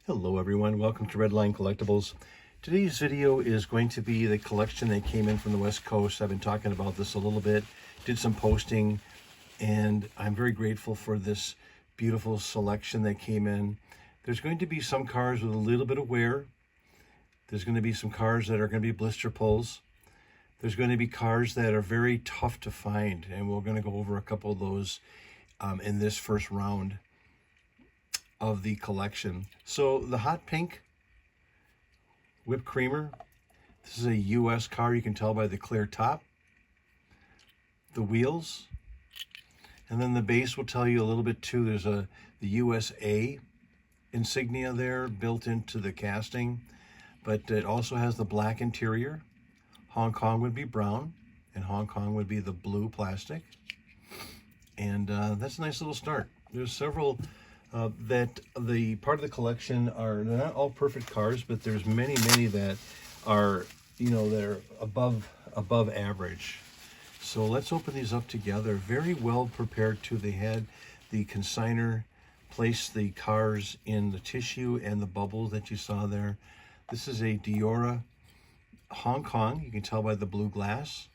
Hello everyone, welcome to Redline Collectibles. Today's video is going to be the collection that came in from the West Coast. I've been talking about this a little bit, did some posting, and I'm very grateful for this beautiful selection that came in. There's going to be some cars with a little bit of wear. There's going to be some cars that are going to be blister pulls. There's going to be cars that are very tough to find, and we're going to go over a couple of those in this first round of the collection. So the hot pink whipped creamer, this is a US car. You can tell by the clear top, the wheels, and then the base will tell you a little bit too. There's the USA insignia there built into the casting, but it also has the black interior. Hong Kong would be brown, and Hong Kong would be the blue plastic. And that's a nice little start. There's several that the part of the collection they're not all perfect cars, but there's many that are, they're above average. So let's open these up together. Very well prepared too. They had the consignor place the cars in the tissue and the bubbles that you saw there. This is a Diora Hong Kong. You can tell by the blue glass,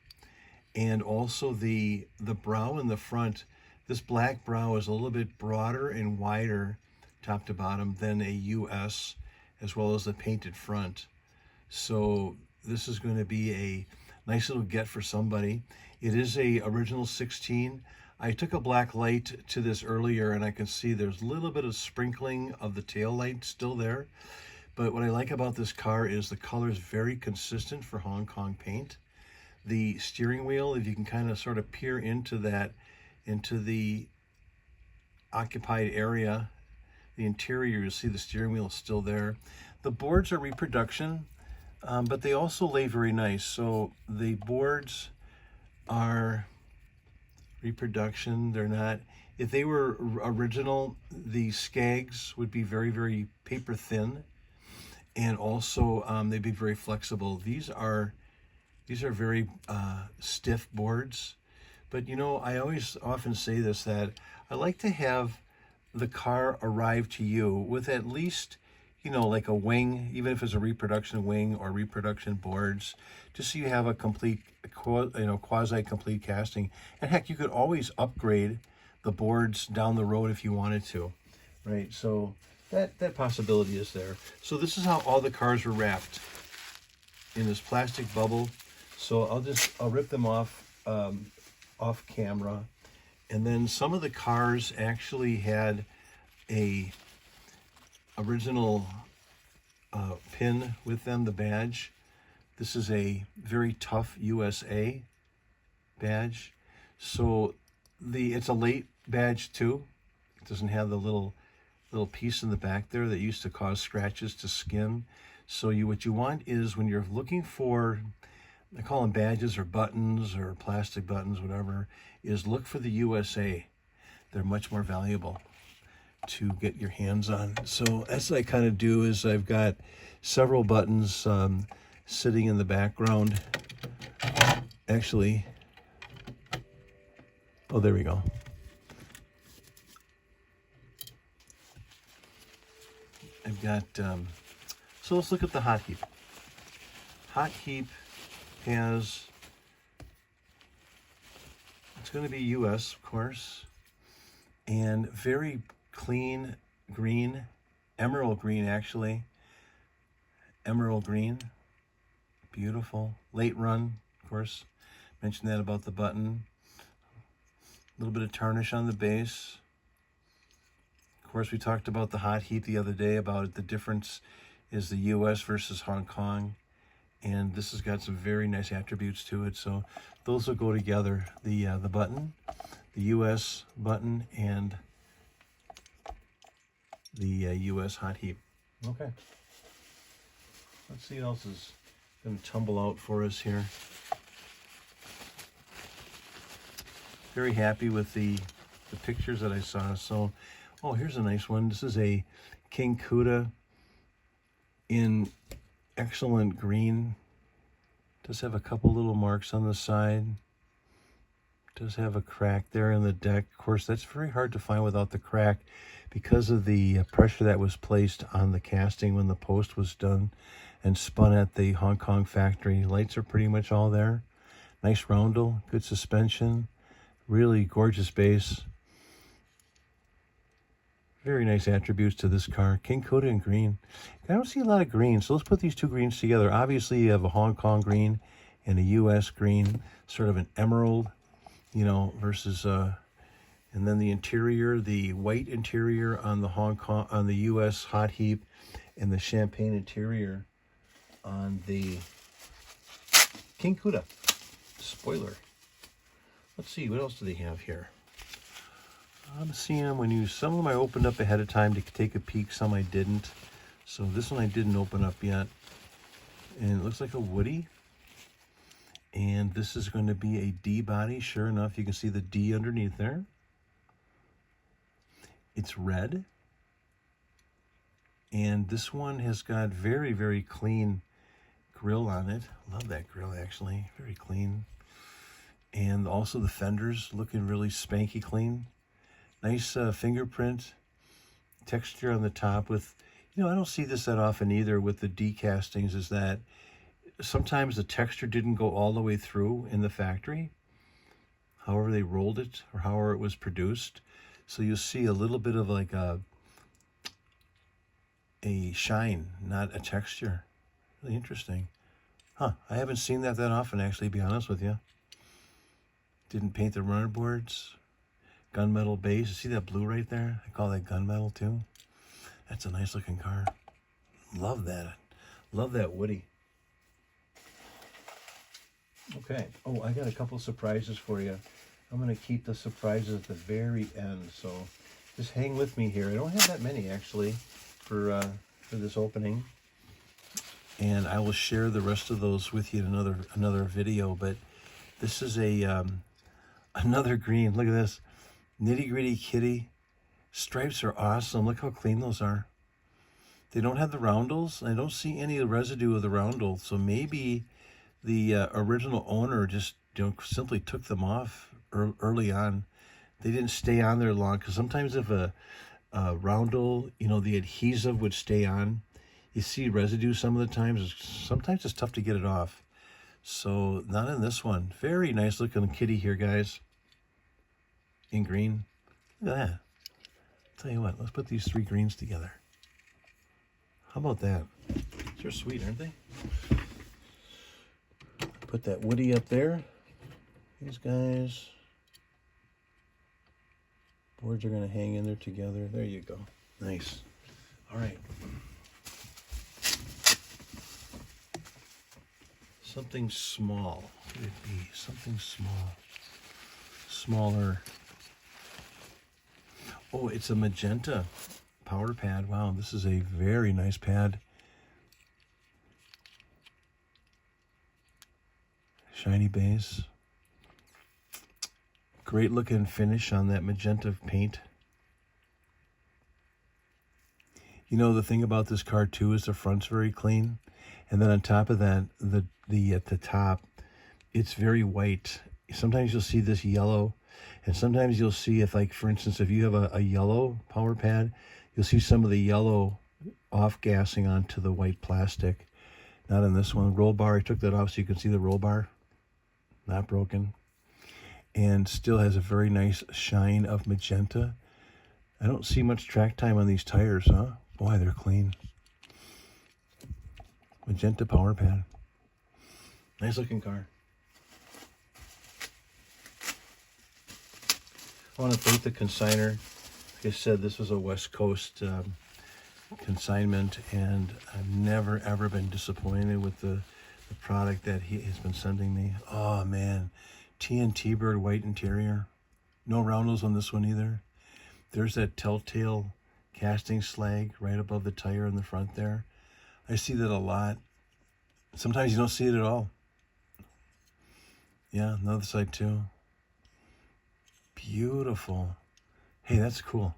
and also the brow in the front. This black brow is a little bit broader and wider top to bottom than a US, as well as the painted front. So this is going to be a nice little get for somebody. It is a original 16. I took a black light to this earlier, and I can see there's a little bit of sprinkling of the tail light still there. But what I like about this car is the color is very consistent for Hong Kong paint. The steering wheel, if you can kind of sort of peer into the occupied area, the interior, you'll see the steering wheel is still there. The boards are reproduction, but they also lay very nice. So the boards are reproduction. They're not, if they were original, the skags would be very paper thin, and also they'd be very flexible. These are very stiff boards. But I often say this, that I like to have the car arrive to you with at least, like a wing, even if it's a reproduction wing or reproduction boards, just so you have a complete, quasi-complete casting. And heck, you could always upgrade the boards down the road if you wanted to, right? So that possibility is there. So this is how all the cars were wrapped, in this plastic bubble. So I'll rip them off camera. And then some of the cars actually had a original pin with them, the badge. This is a very tough USA badge. So it's a late badge too. It doesn't have the little piece in the back there that used to cause scratches to skin. So what you want is, when you're looking for, I call them badges or buttons or plastic buttons, whatever, is look for the USA. They're much more valuable to get your hands on. So that's what I kind of do, is I've got several buttons sitting in the background. Actually, oh, there we go. I've got, so let's look at the Hot Heap. Hot Heap has, it's going to be US, of course, and very clean green, emerald green actually, emerald green, beautiful. Late run, of course, mentioned that about the button. A little bit of tarnish on the base. Of course, we talked about the Hot Heat the other day, about the difference is the US versus Hong Kong. And this has got some very nice attributes to it. So those will go together, the button, the US button, and the US Hot Heap. Okay. Let's see what else is going to tumble out for us here. Very happy with the pictures that I saw. So, oh, here's a nice one. This is a King Cuda in excellent green. Does have a couple little marks on the side. does have a crack there in the deck. Of course, that's very hard to find without the crack because of the pressure that was placed on the casting when the post was done and spun at the Hong Kong factory. Lights are pretty much all there. Nice roundel, good suspension, really gorgeous base. Very nice attributes to this car. King Coda in green. I don't see a lot of green, so let's put these two greens together. Obviously, you have a Hong Kong green and a U.S. green, sort of an emerald, you know, versus, and then the interior, the white interior on the Hong Kong, on the U.S. hot heap, and the champagne interior on the King Coda. Spoiler. Let's see, what else do they have here? I'm seeing them when some of them I opened up ahead of time to take a peek, some I didn't. So this one I didn't open up yet. And it looks like a Woody. And this is going to be a D body. Sure enough, you can see the D underneath there. It's red. And this one has got very, very clean grille on it. Love that grille, actually. Very clean. And also the fenders looking really spanky clean. Nice fingerprint texture on the top with, you know, I don't see this that often either with the decastings, is that sometimes the texture didn't go all the way through in the factory, however they rolled it or however it was produced. So you'll see a little bit of like a shine, not a texture. Really interesting. Huh, I haven't seen that often, actually, to be honest with you. Didn't paint the runner boards. Gunmetal base. You see that blue right there? I call that gunmetal too. That's a nice looking car. Love that. Love that Woody. Okay. Oh, I got a couple surprises for you. I'm going to keep the surprises at the very end. So just hang with me here. I don't have that many actually for this opening. And I will share the rest of those with you in another video. But this is another green. Look at this. Nitty Gritty Kitty. Stripes are awesome. Look how clean those are. They don't have the roundels. I don't see any residue of the roundel. So maybe the original owner just simply took them off early on. They didn't stay on there long, because sometimes if a roundel, you know, the adhesive would stay on. You see residue some of the times. Sometimes it's tough to get it off. So not in this one. Very nice looking kitty here, guys. In green. Look at that. Tell you what, let's put these three greens together. How about that? They're sweet, aren't they? Put that Woody up there. These guys. Boards are going to hang in there together. There you go. Nice. All right. Something small. What would it be? Something small. Smaller. Oh, it's a magenta power pad. Wow, this is a very nice pad. Shiny base. Great looking finish on that magenta paint. You know, the thing about this car too is the front's very clean. And then on top of that, at the top, it's very white. Sometimes you'll see this yellow. And sometimes you'll see, if, like, for instance, if you have a yellow power pad, you'll see some of the yellow off-gassing onto the white plastic. Not in this one. Roll bar, I took that off so you can see the roll bar. Not broken. And still has a very nice shine of magenta. I don't see much track time on these tires, huh? Boy, they're clean. Magenta power pad. Nice looking car. I want to thank the consignor. Like I said, this was a West Coast consignment, and I've never ever been disappointed with the product that he has been sending me. Oh man, TNT bird white interior. No roundels on this one either. There's that telltale casting slag right above the tire in the front there. I see that a lot. Sometimes you don't see it at all. Yeah, on the other side too. Beautiful. Hey, that's cool.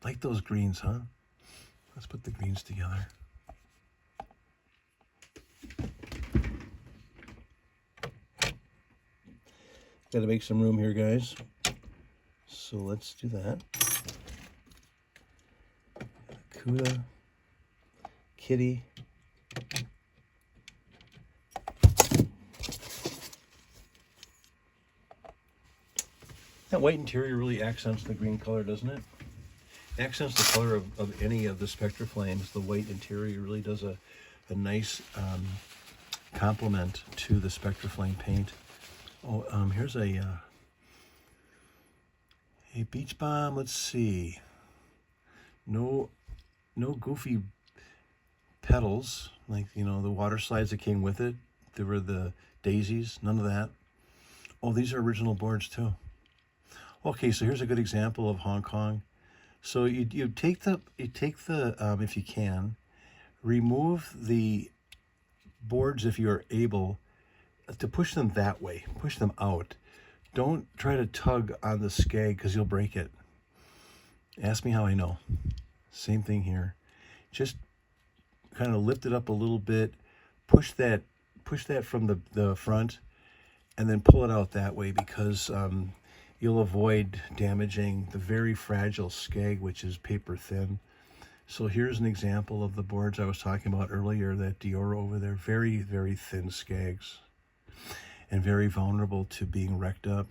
Like those greens, huh? Let's put the greens together. Got to make some room here, guys. So let's do that. Cuda, Kitty. That white interior really accents the green color, doesn't it? Accents the color of any of the Spectraflames. The white interior really does a nice complement to the Spectraflame paint. Oh, here's a Beach Bomb. Let's see. No goofy petals, like, you know, the water slides that came with it. There were the daisies, none of that. Oh, these are original boards too. Okay, so here's a good example of Hong Kong. So you take the if you can, remove the boards if you're able to push them that way, push them out. Don't try to tug on the skeg because you'll break it. Ask me how I know. Same thing here. Just kind of lift it up a little bit, push that from the front, and then pull it out that way, because you'll avoid damaging the very fragile skeg, which is paper thin. So here's an example of the boards I was talking about earlier, that Dior over there. Very, very thin skegs and very vulnerable to being wrecked up.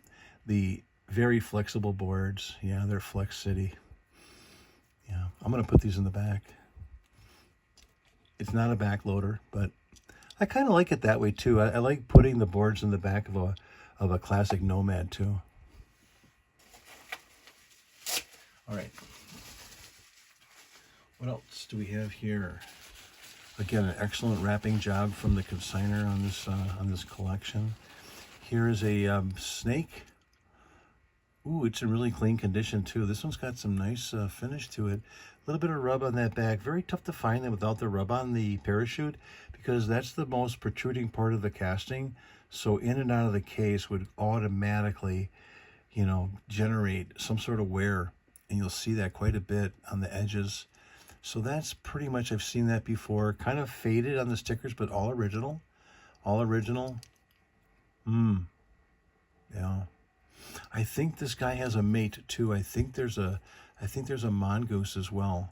The very flexible boards, yeah, they're Flex City. Yeah, I'm going to put these in the back. It's not a back loader, but I kind of like it that way too. I like putting the boards in the back of a classic Nomad too. All right. What else do we have here? Again, an excellent wrapping job from the consignor on this collection. Here is a snake. Ooh, it's in really clean condition too. This one's got some nice finish to it. A little bit of rub on that back. Very tough to find that without the rub on the parachute, because that's the most protruding part of the casting. So in and out of the case would automatically, you know, generate some sort of wear. And you'll see that quite a bit on the edges. So that's pretty much, I've seen that before. Kind of faded on the stickers, but all original. All original. Yeah. I think this guy has a mate too. I think there's a Mongoose as well.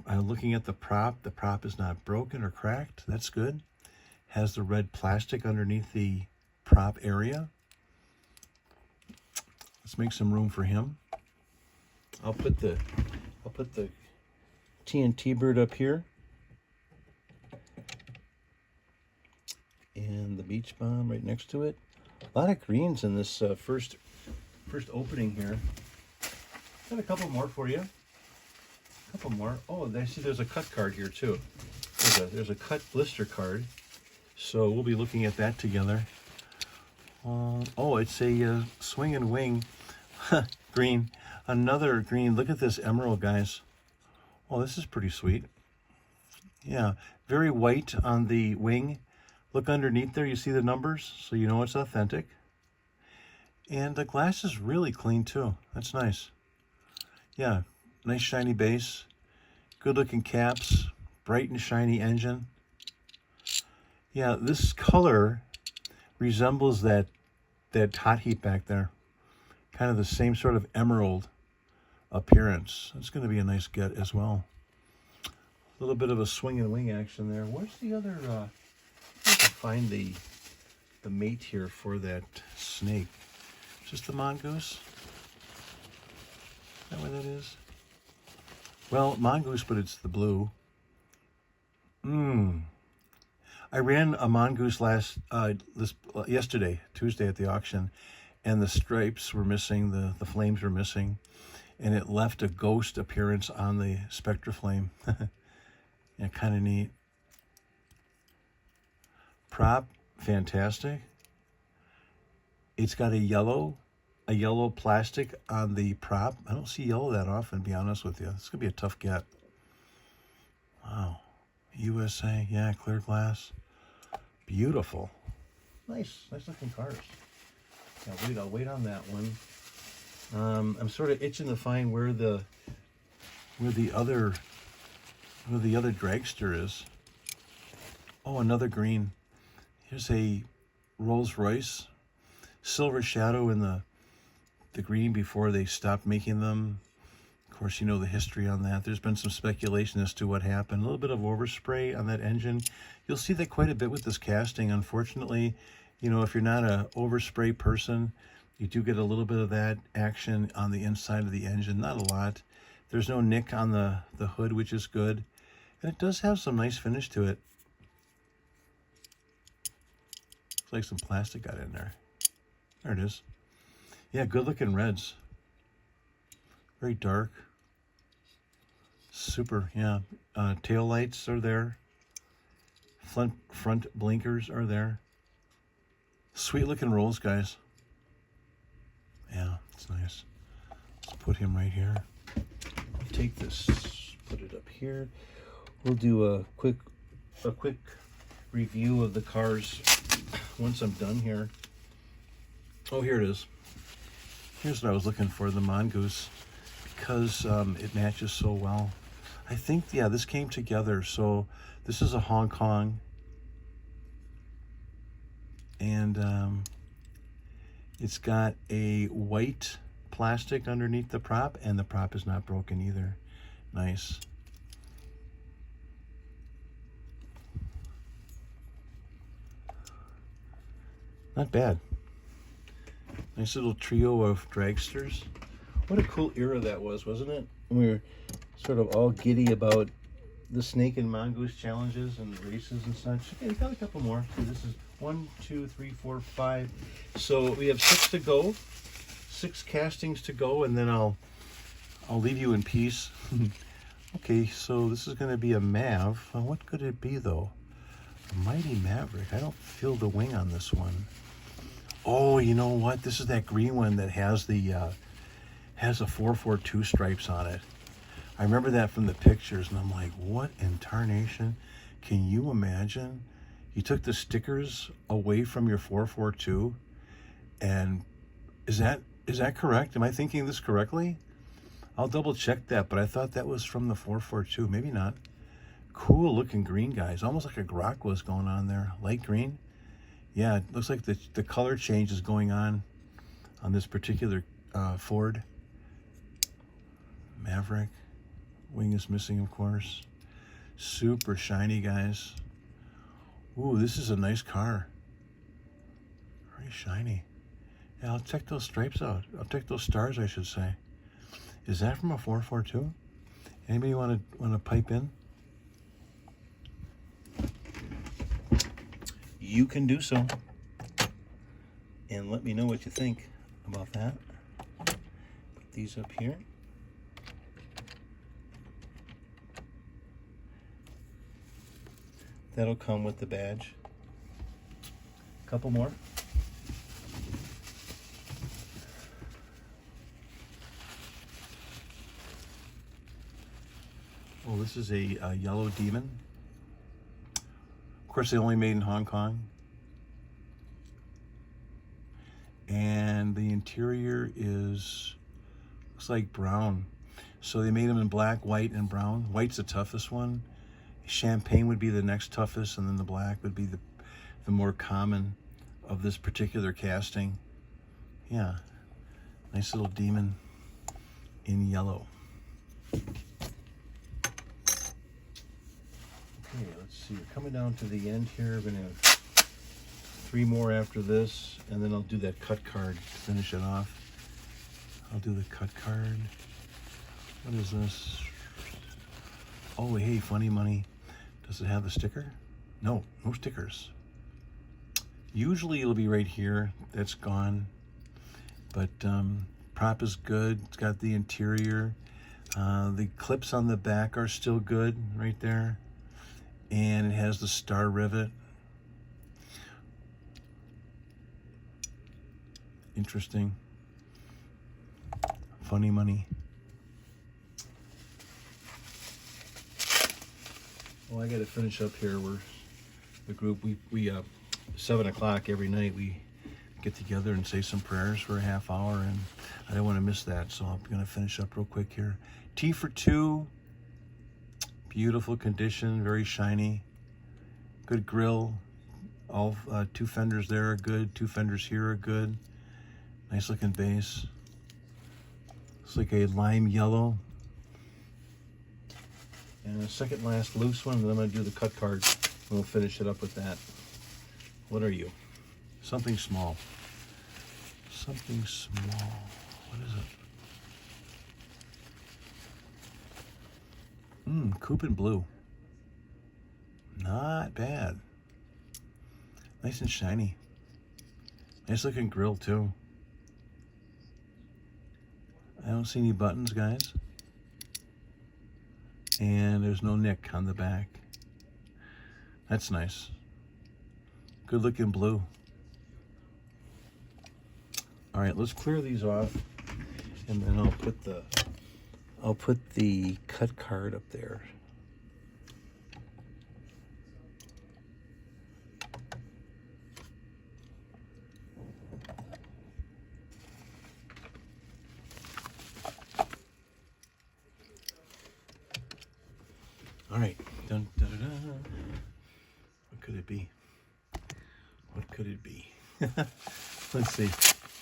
I'm looking at the prop. The prop is not broken or cracked. That's good. Has the red plastic underneath the prop area. Let's make some room for him. I'll put the TNT bird up here, and the Beach Bomb right next to it. A lot of greens in this first opening here. Got a couple more for you. A couple more. Oh, I see there's a cut card here too. There's a cut blister card. So we'll be looking at that together. Oh, it's a swing and wing green. Another green. Look at this emerald, guys. Oh, this is pretty sweet. Yeah, very white on the wing. Look underneath there, you see the numbers, so you know it's authentic. And the glass is really clean too. That's nice. Yeah, nice shiny base. Good looking caps. Bright and shiny engine. Yeah, this color resembles that hot heap back there. Kind of the same sort of emerald appearance. It's going to be a nice get as well. A little bit of a swing and wing action there. Where's the other? I have to find the mate here for that snake. Is this the Mongoose? Is that what that is? Well, Mongoose, but it's the blue. I ran a Mongoose yesterday, Tuesday at the auction, and the stripes were missing, the flames were missing, and it left a ghost appearance on the Spectraflame. Yeah, kind of neat. Prop, fantastic. It's got a yellow plastic on the prop. I don't see yellow that often, to be honest with you. This could be a tough get. Wow. USA, yeah, clear glass. Beautiful. Nice looking cars. Yeah, I'll wait on that one. I'm sort of itching to find where the other dragster is. Oh, another green. Here's a Rolls Royce silver shadow in the green before they stopped making them. Of course, you know the history on that. There's been some speculation as to what happened. A little bit of overspray on that engine. You'll see that quite a bit with this casting. Unfortunately, you know, if you're not a overspray person, you do get a little bit of that action on the inside of the engine. Not a lot. There's no nick on the hood, which is good. And it does have some nice finish to it. Looks like some plastic got in there. There it is. Yeah, good looking reds. Very dark. Super, yeah. Tail lights are there. Front blinkers are there. Sweet looking rolls, guys. Yeah, it's nice. Let's put him right here. Take this, put it up here. We'll do a quick review of the cars once I'm done here. Oh, here it is. Here's what I was looking for, the Mongoose, because it matches so well. I think, yeah, this came together. So this is a Hong Kong, and it's got a white plastic underneath the prop, and the prop is not broken either. Nice. Not bad. Nice little trio of dragsters. What a cool era that was, wasn't it? We were sort of all giddy about the Snake and Mongoose challenges and the races and such. Okay, we got a couple more. So this is 1, 2, 3, 4, 5. So we have 6 to go. 6 castings to go, and then I'll leave you in peace. Okay, so this is going to be a Mav. What could it be though? A Mighty Maverick. I don't feel the wing on this one. Oh, you know what? This is that green one that has the has a 442 stripes on it. I remember that from the pictures, and I'm like, what in tarnation? Can you imagine? You took the stickers away from your 442, and is that correct? Am I thinking this correctly? I'll double check that, but I thought that was from the 442. Maybe not. Cool looking green, guys. Almost like a grok was going on there. Light green. Yeah, it looks like the color change is going on this particular Ford. Maverick. Wing is missing, of course. Super shiny, guys. Ooh, this is a nice car. Very shiny. Yeah, I'll check those stripes out. I'll check those stars, I should say. Is that from a 442? Anybody want to pipe in? You can do so. And let me know what you think about that. Put these up here. That'll come with the badge. A couple more. Oh, this is a yellow demon. Of course, they only made in Hong Kong. And the interior looks like brown. So they made them in black, white, and brown. White's the toughest one. Champagne would be the next toughest, and then the black would be the more common of this particular casting. Yeah, nice little demon in yellow. Okay, let's see. We're coming down to the end here. We're going to have 3 more after this, and then I'll do that cut card to finish it off. I'll do the cut card. What is this? Oh, hey, funny money. Does it have the sticker? No, no stickers. Usually it'll be right here. That's gone. But prop is good. It's got the interior. The clips on the back are still good right there. And it has the star rivet. Interesting. Funny money. Well, I got to finish up here. We're the group. We 7 o'clock every night. We get together and say some prayers for a half hour, and I don't want to miss that. So I'm going to finish up real quick here. T for 2. Beautiful condition, very shiny. Good grill. All 2 fenders there are good. 2 fenders here are good. Nice looking base. It's like a lime yellow. And a second last loose one, and then I'm going to do the cut card, and we'll finish it up with that. What are you? Something small. Something small. What is it? Coupe and blue. Not bad. Nice and shiny. Nice looking grill too. I don't see any buttons, guys. And there's no nick on the back. That's nice. Good looking blue. All right, let's clear these off, and then I'll put the cut card up there. All right, dun, dun, dun, dun. What could it be? What could it be? Let's see.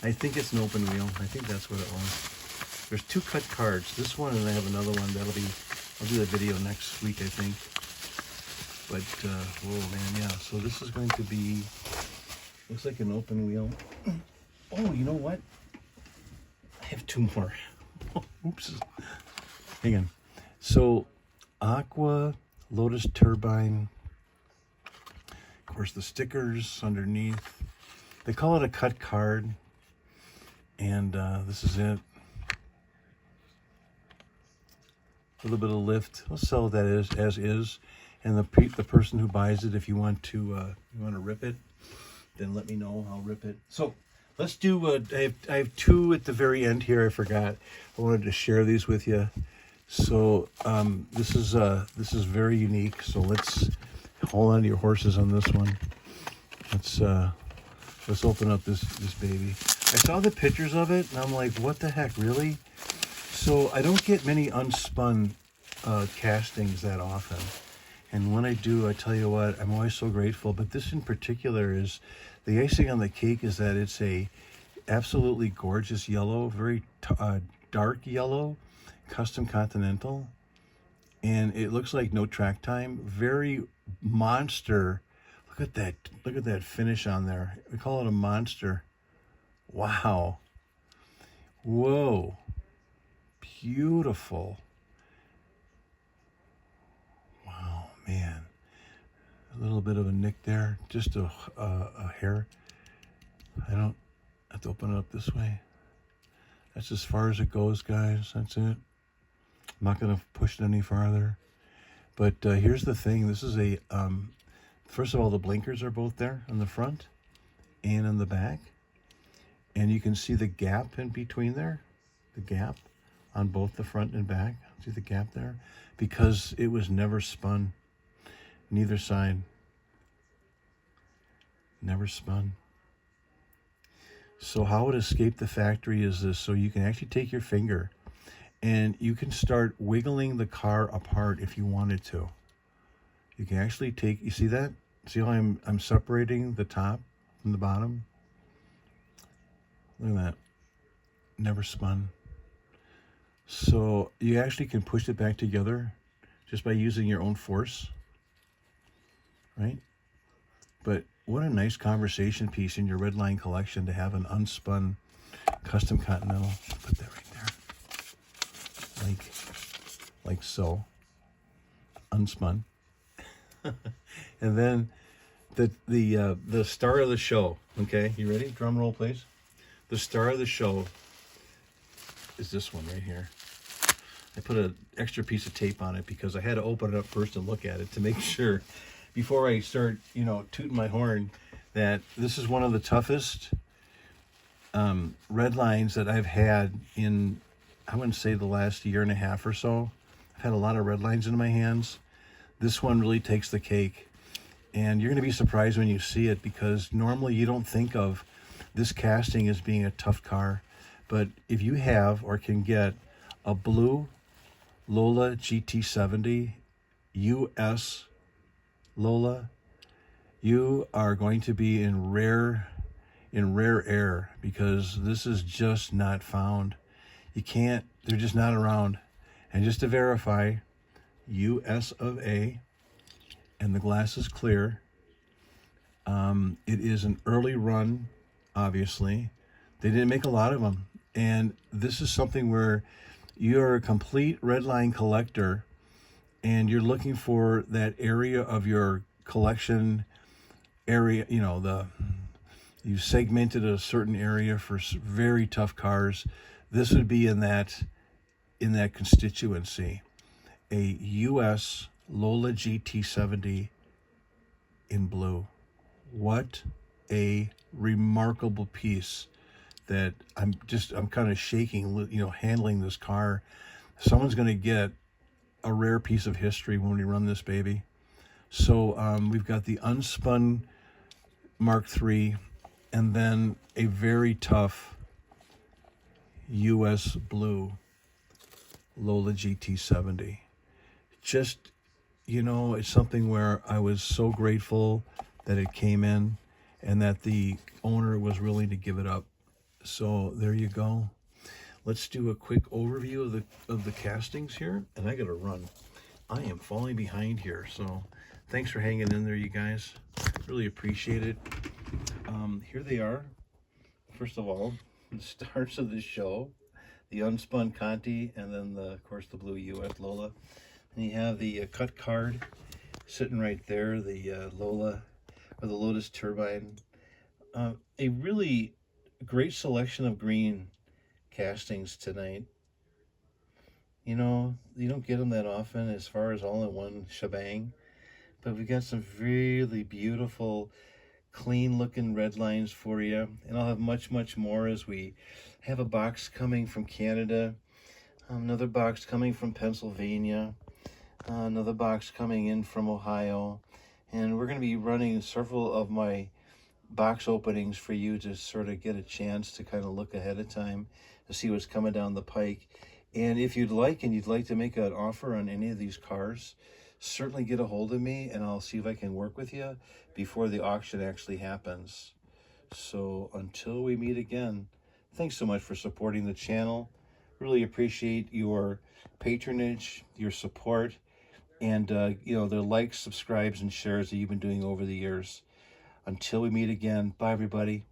I think it's an open wheel. I think that's what it was. There's two cut cards. This one, and I have another one. I'll do the video next week, I think. But, whoa, man, yeah. So this is going to be, looks like an open wheel. Oh, you know what? I have two more. Oops. Hang on. So, Aqua, Lotus Turbine. Of course, the stickers underneath. They call it a cut card. And this is it. A little bit of lift. I'll sell that as is. And the person who buys it, if you want to rip it, then let me know. I'll rip it. So let's do. I have two at the very end here. I forgot. I wanted to share these with you. So this is very unique. So let's hold on to your horses on this one. Let's open up this baby. I saw the pictures of it, and I'm like, what the heck, really? So I don't get many unspun castings that often. And when I do, I tell you what, I'm always so grateful. But this in particular is, the icing on the cake is that it's a absolutely gorgeous yellow, very dark yellow, custom continental. And it looks like no track time. Very monster. Look at that finish on there. We call it a monster. Wow. Whoa. Beautiful. Wow, man. A little bit of a nick there. Just a hair. I don't have to open it up this way. That's as far as it goes, guys. That's it. I'm not going to push it any farther. But here's the thing. This is a... first of all, the blinkers are both there on the front and on the back. And you can see the gap in between there. The gap on both the front and back. See the gap there? Because it was never spun. Neither side. Never spun. So how it escaped the factory is this. So you can actually take your finger and you can start wiggling the car apart if you wanted to. You can actually take, you see that? See how I'm separating the top from the bottom? Look at that. Never spun. So you actually can push it back together just by using your own force. Right? But what a nice conversation piece in your Redline collection to have an unspun custom Continental. Put that right there. Like so. Unspun. And then the star of the show. Okay, you ready? Drum roll, please. The star of the show is this one right here. I put an extra piece of tape on it because I had to open it up first and look at it to make sure before I start, tooting my horn, that this is one of the toughest Redlines that I've had in, I wouldn't say the last year and a half or so. I've had a lot of Redlines in my hands. This one really takes the cake. And you're going to be surprised when you see it because normally you don't think of this casting as being a tough car. But if you have or can get a blue Lola GT70 US Lola, you are going to be in rare in rare air, because this is just not found. You can't, they're just not around. And just to verify, US of A, and the glass is clear. It is an early run, obviously. They didn't make a lot of them. And this is something where you're a complete Redline collector and you're looking for that area of your collection area, you know, you segmented a certain area for very tough cars. This would be in that constituency. A US Lola GT70 in blue. What a remarkable piece that I'm kind of shaking, you know, handling this car. Someone's going to get a rare piece of history when we run this baby. So we've got the unspun Mark III, and then a very tough US blue Lola GT70. Just, you know, it's something where I was so grateful that it came in and that the owner was willing to give it up. So there you go. Let's do a quick overview of the castings here, and I gotta run. I am falling behind here, so thanks for hanging in there, you guys. Really appreciate it. Here they are. First of all, the stars of the show, the unspun Conti, and then of course the blue US Lola. And you have the cut card sitting right there, the Lola, or the Lotus Turbine. A really great selection of green castings tonight. You know, you don't get them that often as far as all in one shebang, but we got some really beautiful, clean looking red lines for you. And I'll have much more as we have a box coming from Canada, another box coming from Pennsylvania, another box coming in from Ohio, and we're going to be running several of my box openings for you to sort of get a chance to kind of look ahead of time to see what's coming down the pike. And if you'd like to make an offer on any of these cars, certainly get a hold of me and I'll see if I can work with you before the auction actually happens. So until we meet again, thanks so much for supporting the channel. Really appreciate your patronage, your support, and you know, the likes, subscribes, and shares that you've been doing over the years. Until we meet again, bye everybody.